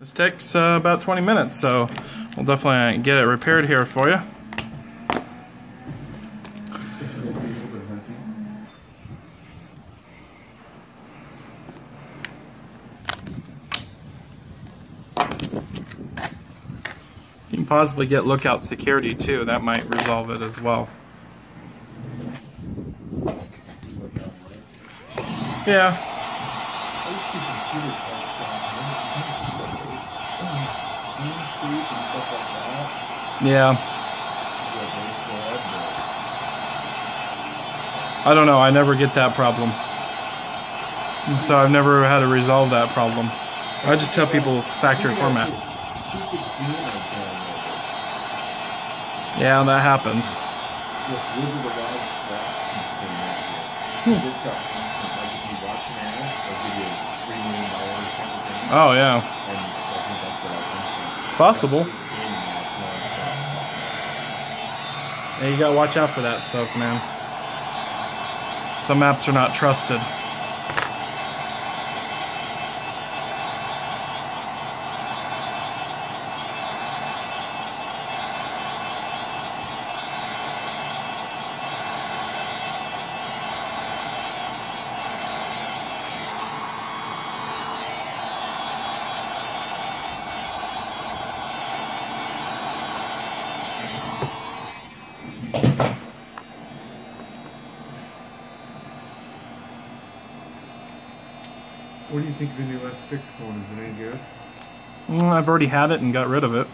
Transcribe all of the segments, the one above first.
This takes about 20 minutes, so we'll definitely get it repaired here for you. You can possibly get lookout security too, that might resolve it as well. Yeah. Yeah. I don't know, I never get that problem. So I've never had to resolve that problem. I just tell people factory format. Yeah, that happens. Oh yeah. It's possible. Yeah, you gotta watch out for that stuff, man. Some apps are not trusted. What do you think of the new S6 phone? Is it any good? I've already had it and got rid of it.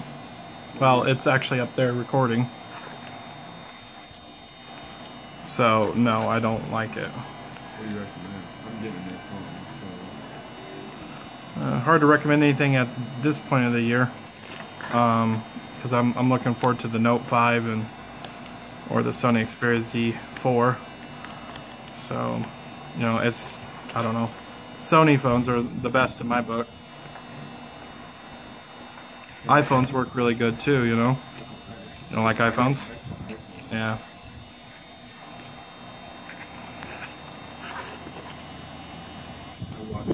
Well, it's actually up there recording. So, no, I don't like it. What do you recommend? I'm getting a new phone, so... Hard to recommend anything at this point of the year. Because I'm looking forward to the Note 5 or the Sony Xperia Z4. So, you know, it's, I don't know. Sony phones are the best in my book. iPhones work really good too, you know. You don't like iPhones? Yeah. I watched a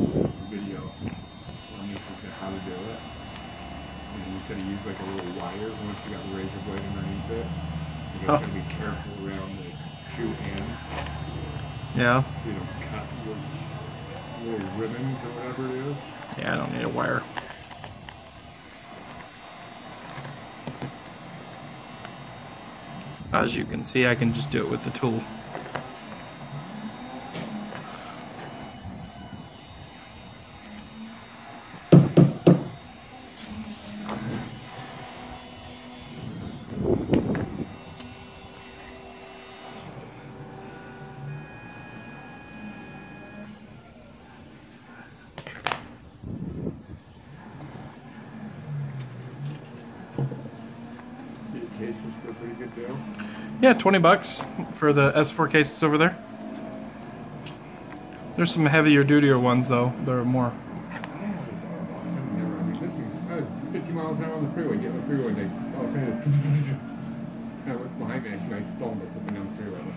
video on this of how to do it. And he said he used like a little wire once you got the razor blade underneath it. You just gotta be careful around the two ends. Yeah. So you don't cut your little ribbons or whatever it is. Yeah, I don't need a wire. As you can see, I can just do it with the tool. Cases for a pretty good deal. Yeah, 20 bucks for the S4 cases over there. There's some heavier, dutier ones though. They're more. This thing's, I was 50 miles an hour on the freeway, getting on the freeway, and all of a sudden I looked behind me, I see my phone flipping down the freeway. I went,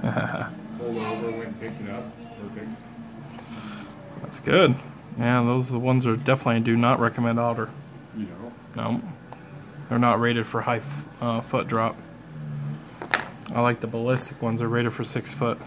oh. Pulled over, went and picked it up. Perfect. That's good. Yeah, those are the ones that definitely do not recommend outer. You know? No. They're not rated for high foot drop. I like the ballistic ones. They're rated for 6 foot.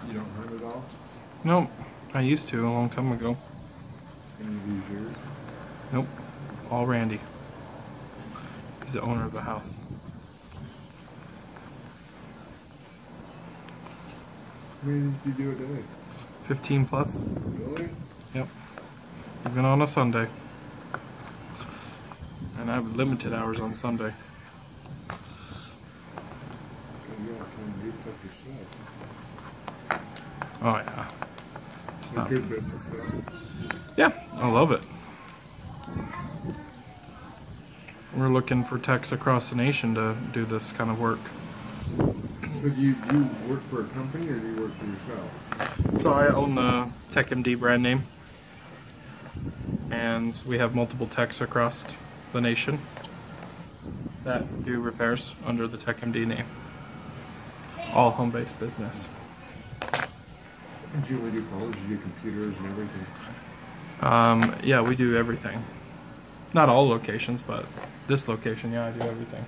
You don't hunt at all? Nope. I used to a long time ago. Any of these yours? Nope. All Randy. He's the owner of the house. How many of these do you do a day? 15 plus. Really? Yep. Even on a Sunday. And I have limited hours on Sunday. Oh yeah. It's not. Good business though. Yeah, I love it. we're looking for techs across the nation to do this kind of work. So do you work for a company or do you work for yourself? So I own the TWPD brand name, and we have multiple techs across the nation that do repairs under the TWPD name. All home-based business. And you only do phones, you do computers and everything? Yeah, we do everything. Not all locations, but this location, yeah, I do everything.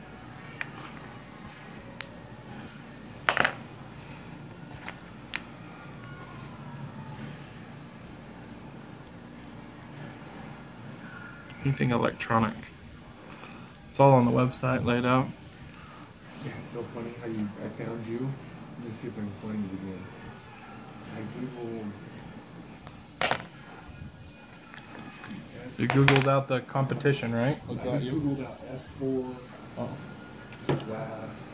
Anything electronic. It's all on the website laid out. Yeah, it's so funny how I found you. Let me see if I can find it again. You Googled out the competition, right? I just Googled out S4 glass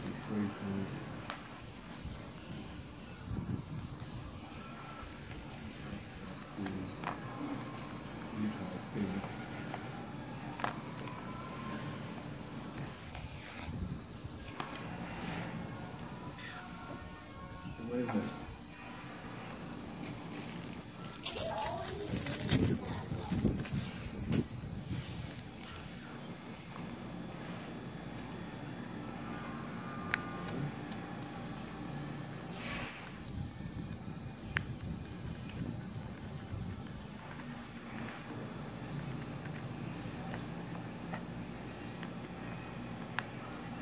replacement. Let's see. Wait a minute.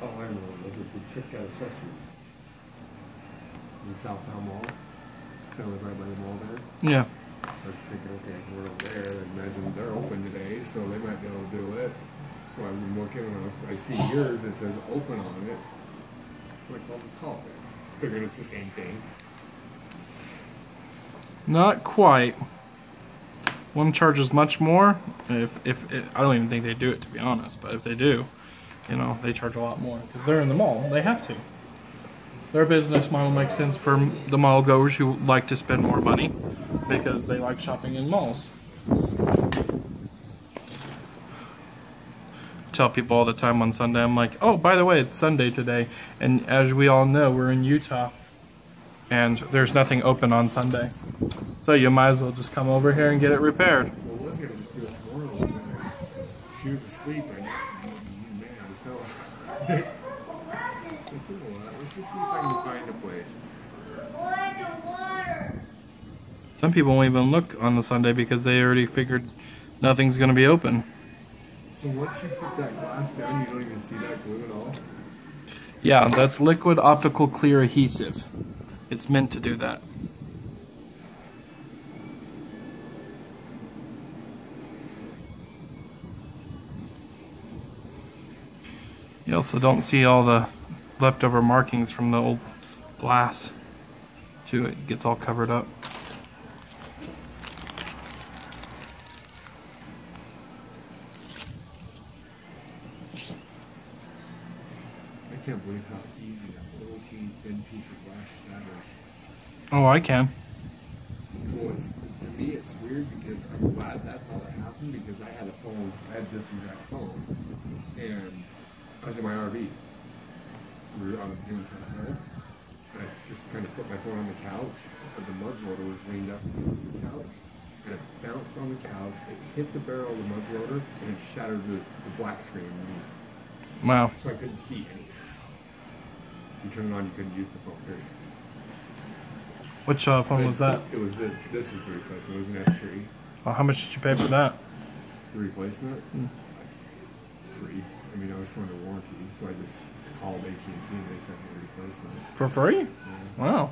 Oh, I know. Look at the Tricked Out Accessories. In Southtown Mall. So I live right by the mall there. Yeah. I was thinking, okay, we're over there. I imagine they're open today, so they might be able to do it. So I've been looking, and I see yours, it says open on it. I'm like, well, just call it. Figured it's the same thing. Not quite. One charges much more. If I don't even think they do it, to be honest, but if they do, you know, they charge a lot more because they're in the mall. They have to. Their business model makes sense for the mall goers who like to spend more money because they like shopping in malls. I tell people all the time on Sunday, I'm like, oh, by the way, it's Sunday today. And as we all know, we're in Utah and there's nothing open on Sunday. So you might as well just come over here and get it repaired. Well, Lizzie will just do it tomorrow. She was asleep right now. Man, as hell. Let's just see if I can find a place. Some people won't even look on the Sunday because they already figured nothing's going to be open. So once you put that glass down, you don't even see that glue at all? Yeah, that's liquid optical clear adhesive. It's meant to do that. You also don't see all the leftover markings from the old glass too. It gets all covered up. I can't believe how easy that little teeny thin piece of glass shatters. Oh, I can. Well, to me it's weird because I'm glad that's how that happened because I had a phone, I had this exact phone, and I was in my RV. We were on a hill, and I just kind of put my phone on the couch, but the muzzleloader was leaned up against the couch, and it bounced on the couch, it hit the barrel of the muzzleloader, and it shattered the black screen underneath. Wow. So I couldn't see anything. You turn it on, you couldn't use the phone, period. Which phone was that? It was this is the replacement. It was an S3. Oh, how much did you pay for that? The replacement? Free. I mean, I was still under warranty, so I just called AT&T and they sent me a replacement. For free? Yeah. Wow.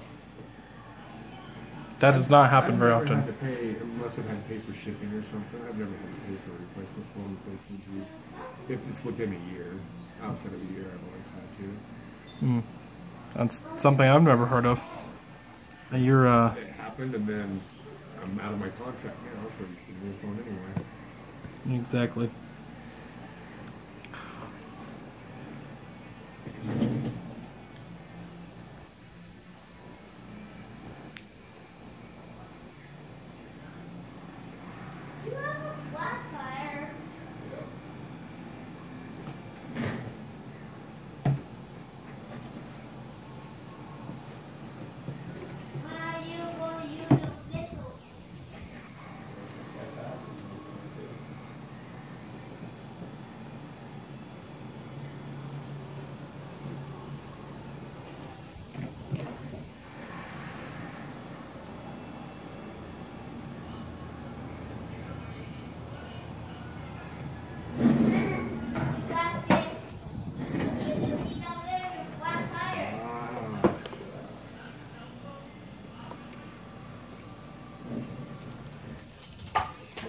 That does not happen very often. I've never had to pay, unless I've had to pay for shipping or something. I've never had to pay for a replacement phone with AT&T. If it's within a year, outside of a year, I've always had to. Hmm. That's something I've never heard of. And you're It happened, and then I'm out of my contract now, so I just need a new phone anyway. Exactly. You have a flat tire.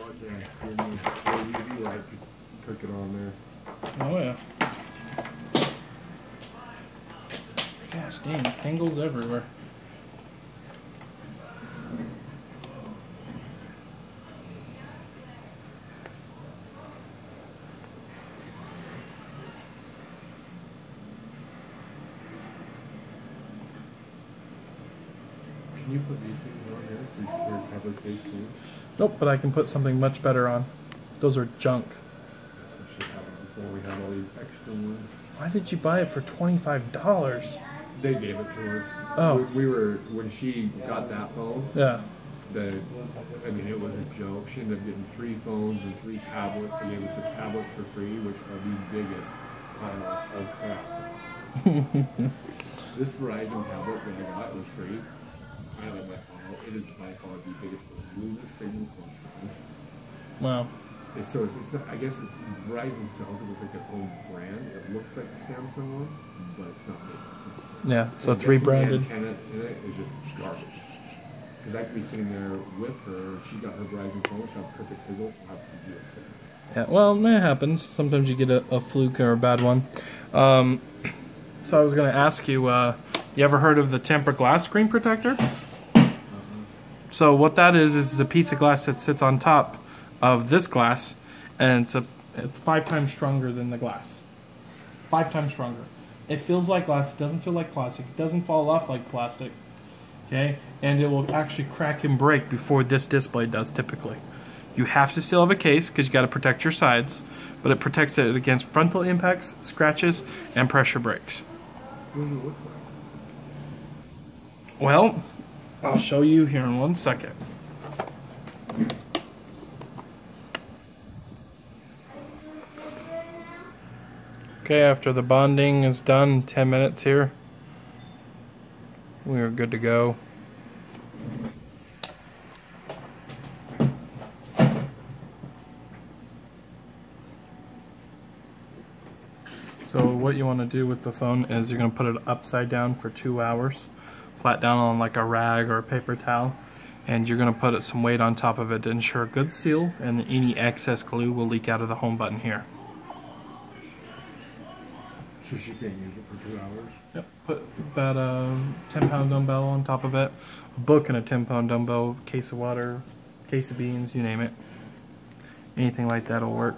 Yeah, you like to cook it on there. Oh yeah. Gosh dang, tangles everywhere. Can you put these things on here? These clear cover case things? Nope, but I can put something much better on. Those are junk. That's what should happen before we have all these extra ones. Why did you buy it for $25? They gave it to her. Oh. We were, when she got that phone, Yeah. I mean, it was a joke. She ended up getting 3 phones and 3 tablets. They gave us the tablets for free, which are the biggest piles of crap. This Verizon tablet that I got was free. I have it by far. It is by far the biggest, but it loses signal constantly. Wow. It's I guess it's Verizon sells it as like their own brand. It looks like the Samsung one, but it's not made by Samsung. Yeah, so it's The rebranded. antenna in it is just garbage. Because I could be sitting there with her, she's got her Verizon phone, she'll have perfect signal, I'll have 0 signal. Yeah, well, it happens. Sometimes you get a fluke or a bad one. So I was going to ask you, you ever heard of the tempered glass screen protector? So what that is a piece of glass that sits on top of this glass, and it's 5 times stronger than the glass. 5 times stronger. It feels like glass. It doesn't feel like plastic. It doesn't fall off like plastic. Okay, and it will actually crack and break before this display does typically. You have to still have a case because you got to protect your sides, but it protects it against frontal impacts, scratches, and pressure breaks. What does it look like? Well, I'll show you here in 1 second. Okay, after the bonding is done, 10 minutes here, we are good to go. So what you want to do with the phone is you're going to put it upside down for 2 hours, flat down on like a rag or a paper towel, and you're going to put some weight on top of it to ensure a good seal, and any excess glue will leak out of the home button here. So she can't use it for 2 hours? Yep, put about a 10-pound dumbbell on top of it, a book and a 10-pound dumbbell, case of water, case of beans, you name it. Anything like that will work.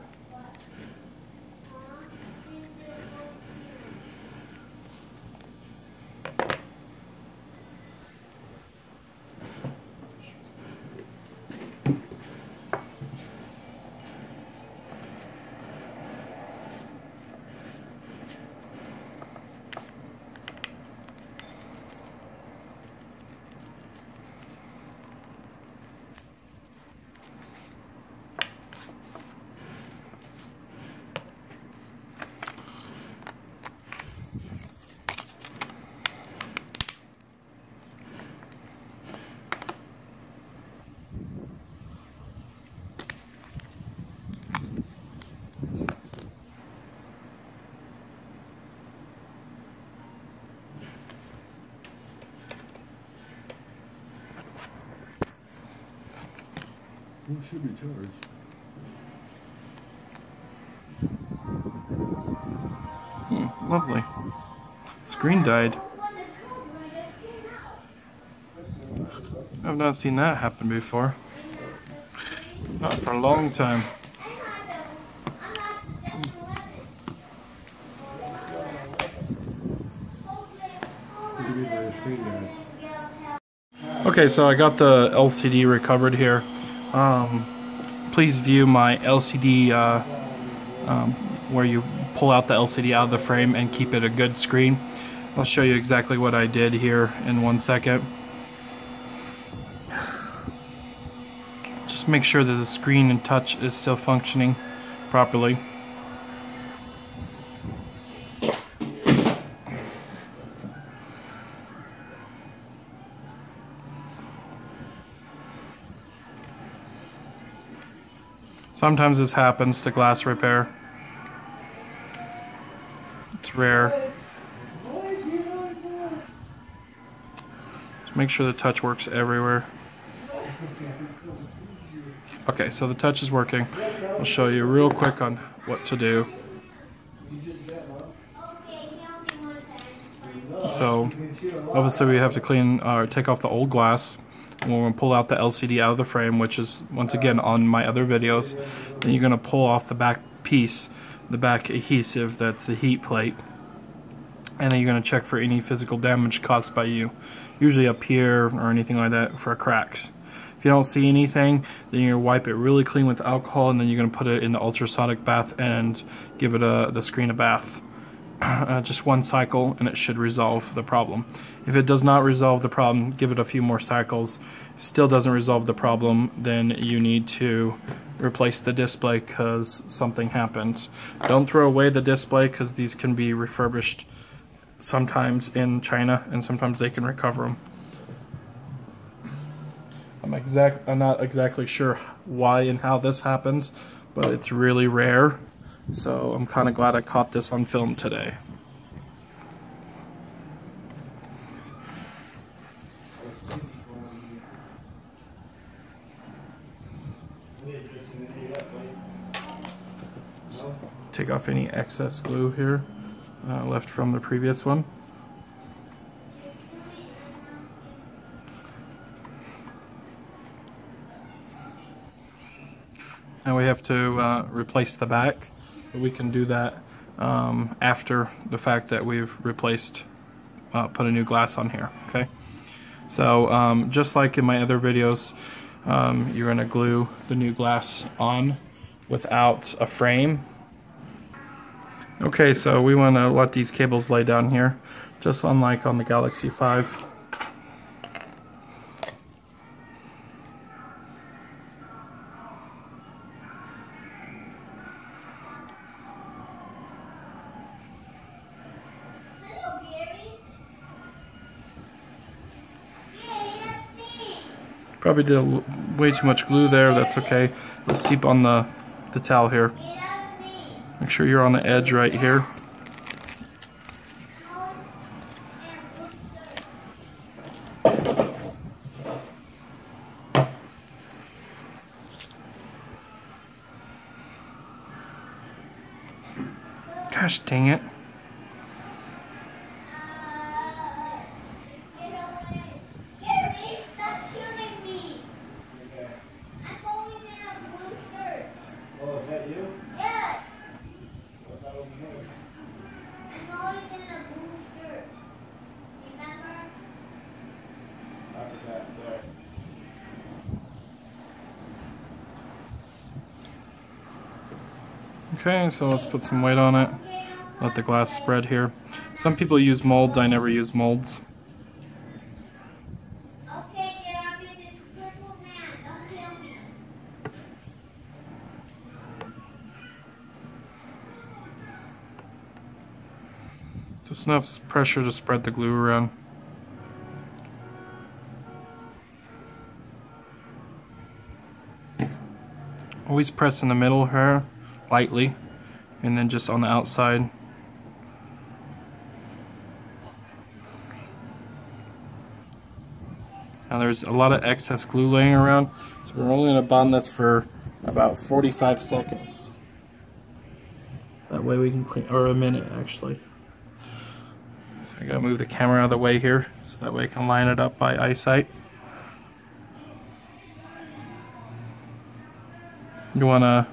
Well, it should be charged. Lovely. Screen died. I've not seen that happen before. Not for a long time. Okay, so I got the LCD recovered here. Please view my LCD where you pull out the LCD out of the frame and keep it a good screen. I'll show you exactly what I did here in 1 second. Just make sure that the screen and touch is still functioning properly. Sometimes this happens to glass repair. It's rare. Just make sure the touch works everywhere. Okay, so the touch is working. I'll show you real quick on what to do. So obviously we have to clean or take off the old glass. And we're going to pull out the LCD out of the frame, which is once again on my other videos. Then you're going to pull off the back piece, the back adhesive, that's the heat plate. And then you're going to check for any physical damage caused by you, usually up here or anything like that, for cracks. If you don't see anything, then you're going to wipe it really clean with alcohol, and then you're going to put it in the ultrasonic bath and give it the screen a bath. Just one cycle and it should resolve the problem. If it does not resolve the problem, give it a few more cycles. If it still doesn't resolve the problem, then you need to replace the display because something happened. Don't throw away the display because these can be refurbished sometimes in China, and sometimes they can recover them. I'm not exactly sure why and how this happens, but it's really rare. So I'm kind of glad I caught this on film today. Just take off any excess glue here left from the previous one. Now we have to replace the back. We can do that after the fact that we've replaced, put a new glass on here, okay? So just like in my other videos, you're gonna glue the new glass on without a frame. Okay, so we wanna let these cables lay down here, just unlike on the Galaxy 5. Probably did way too much glue there, that's okay. Let's seep on the towel here. Make sure you're on the edge right here. Gosh dang it. Okay, so let's put some weight on it. Let the glass spread here. Some people use molds, I never use molds. Just enough pressure to spread the glue around. Always press in the middle here, lightly, and then just on the outside. Now there's a lot of excess glue laying around, so we're only going to bond this for about 45 seconds. That way we can clean, or a minute actually. So I gotta move the camera out of the way here, so that way I can line it up by eyesight. You want to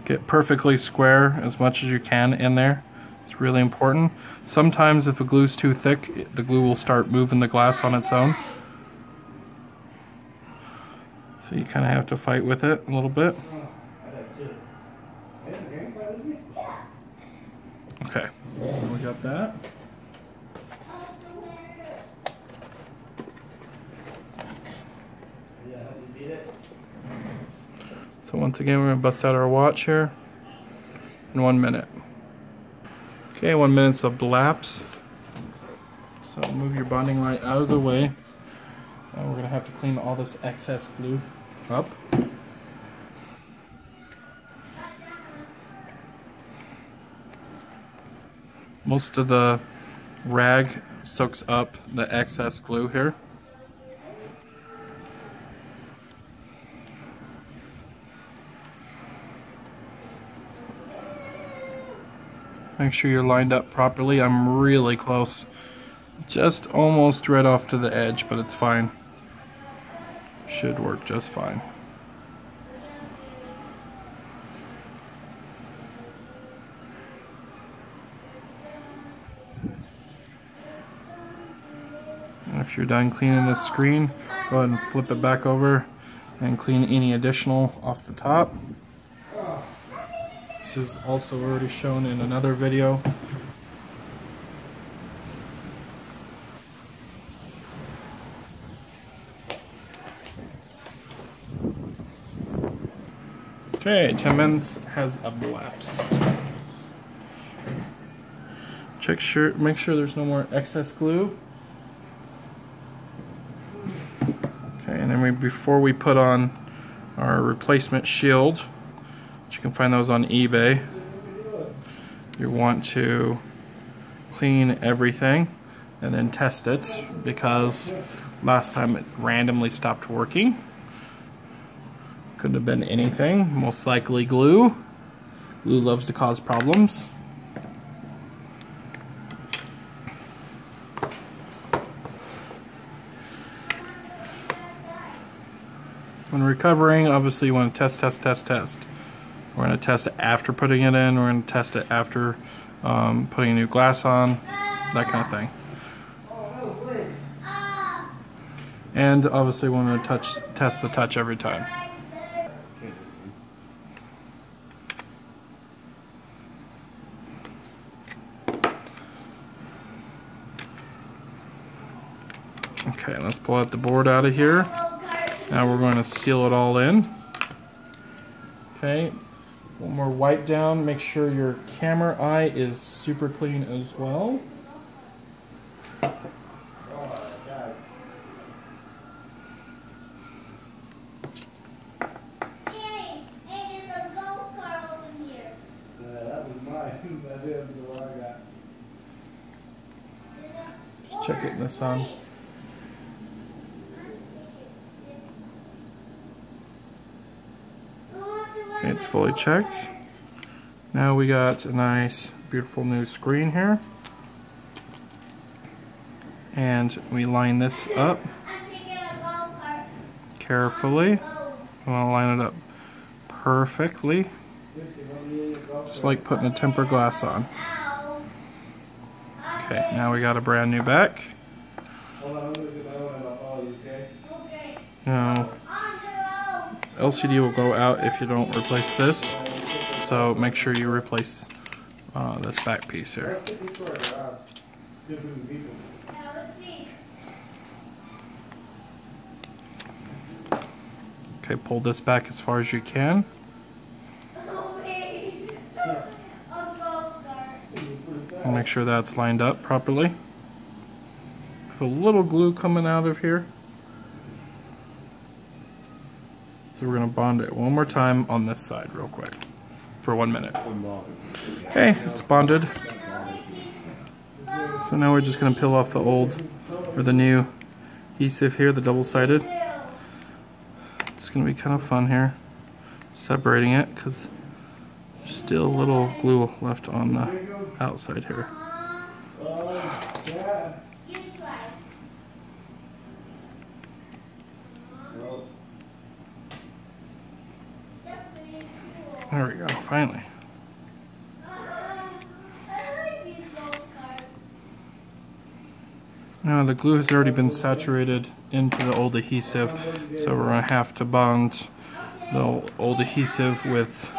get perfectly square as much as you can in there. It's really important. Sometimes if the glue's too thick, the glue will start moving the glass on its own. So you kind of have to fight with it a little bit. Okay, we got that. So once again, we're going to bust out our watch here in 1 minute. Okay, 1 minute's of lapse. So move your bonding light out of the way. Now we're going to have to clean all this excess glue up. Most of the rag soaks up the excess glue here. Make sure you're lined up properly. I'm really close. Just almost right off to the edge, but it's fine. Should work just fine. And if you're done cleaning the screen, go ahead and flip it back over and clean any additional off the top. This is also already shown in another video. Okay, 10 minutes has elapsed. Make sure there's no more excess glue. Okay, and then before we put on our replacement shield, which you can find those on eBay, you want to clean everything and then test it, because last time it randomly stopped working. Could have been anything, most likely glue. Glue loves to cause problems. When recovering, obviously you want to test. We're going to test it after putting it in, we're going to test it after putting new glass on, that kind of thing. And obviously we want to test the touch every time. Okay, let's pull out the board out of here. Now we're going to seal it all in. Okay, one more wipe down. Make sure your camera eye is super clean as well. Just check it in the sun. Okay, it's fully checked. Now we got a nice, beautiful new screen here. And we line this up carefully. I want to line it up perfectly. Just like putting a tempered glass on. Okay, now we got a brand new back. Now, LCD will go out if you don't replace this, so make sure you replace this back piece here. Okay, pull this back as far as you can. And make sure that's lined up properly. Have a little glue coming out of here. So we're going to bond it one more time on this side real quick for 1 minute. Okay, it's bonded. So now we're just going to peel off the old or the new adhesive here, the double-sided. It's going to be kind of fun here, separating it, because there's still a little glue left on the outside here. There we go, finally. Now the glue has already been saturated into the old adhesive, so we're going to have to bond the old adhesive with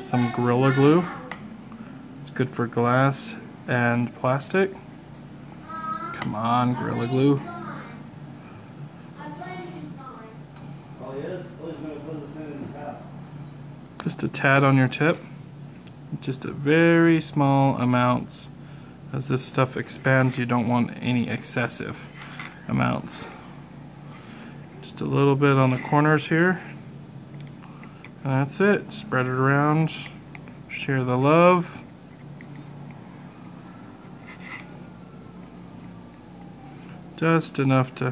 some Gorilla Glue. It's good for glass and plastic. Come on, Gorilla Glue. Just a tad on your tip, just a very small amount. As this stuff expands, you don't want any excessive amounts. Just a little bit on the corners here, and that's it. Spread it around, share the love. Just enough to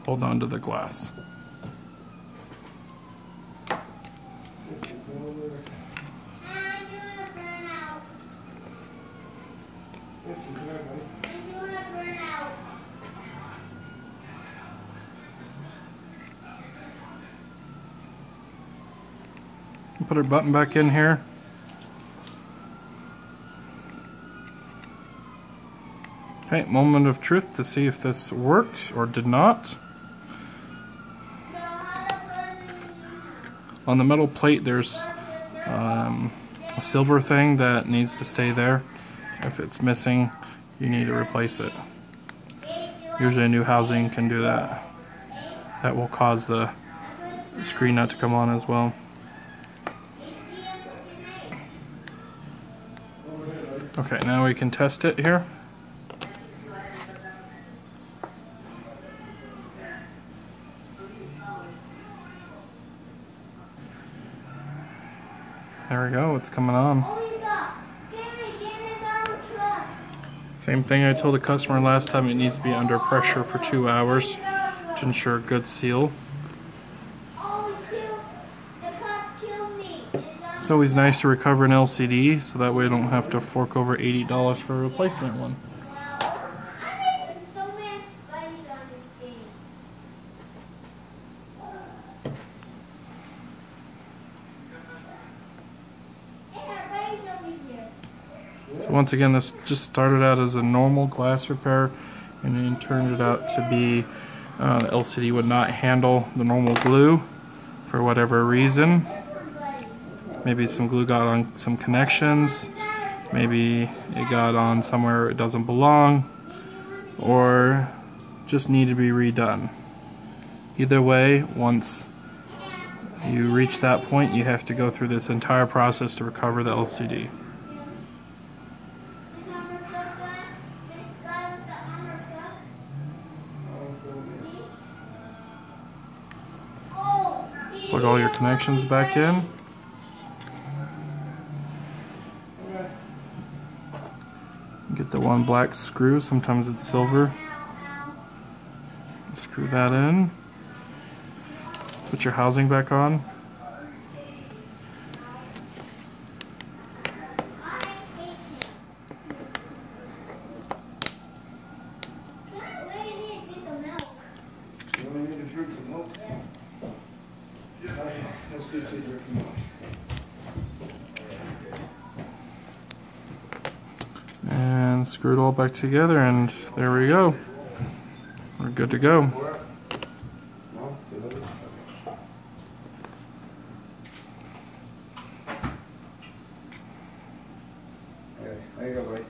hold on to the glass. Put our button back in here. Okay, moment of truth to see if this worked or did not. On the metal plate there's a silver thing that needs to stay there. If it's missing, you need to replace it. Usually a new housing can do that. That will cause the screen not to come on as well. Okay, now we can test it here. There we go, it's coming on. Same thing I told the customer last time, it needs to be under pressure for 2 hours to ensure a good seal. It's always nice to recover an LCD, so that way I don't have to fork over $80 for a replacement one. So once again, this just started out as a normal glass repair, and then turned it out to be the LCD would not handle the normal glue for whatever reason. Maybe some glue got on some connections, maybe it got on somewhere it doesn't belong, or just need to be redone. Either way, once you reach that point, you have to go through this entire process to recover the LCD. Plug all your connections back in. Get the one black screw, sometimes it's silver. Screw that in. Put your housing back on. And screw it all back together, and there we go. We're good to go. There you go, buddy.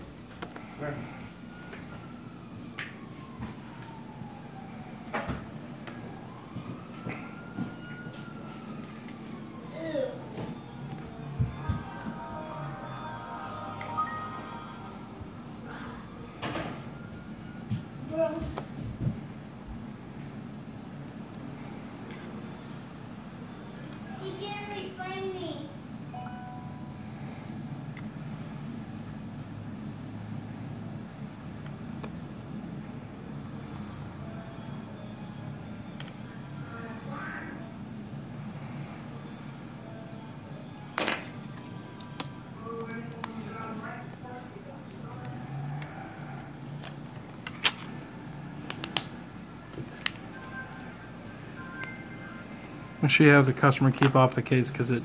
Make sure you have the customer keep off the case because it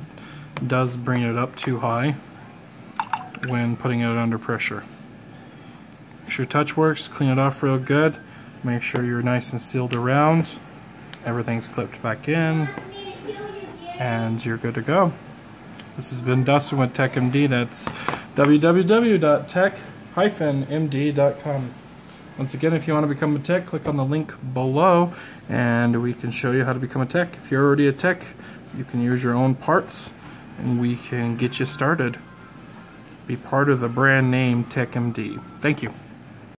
does bring it up too high when putting it under pressure. Make sure your touch works, clean it off real good, make sure you're nice and sealed around, everything's clipped back in, and you're good to go. This has been Dustin with TWPD. That's www.tech-md.com. Once again, if you want to become a tech, click on the link below and we can show you how to become a tech. If you're already a tech, you can use your own parts and we can get you started. Be part of the brand name TWPD. Thank you.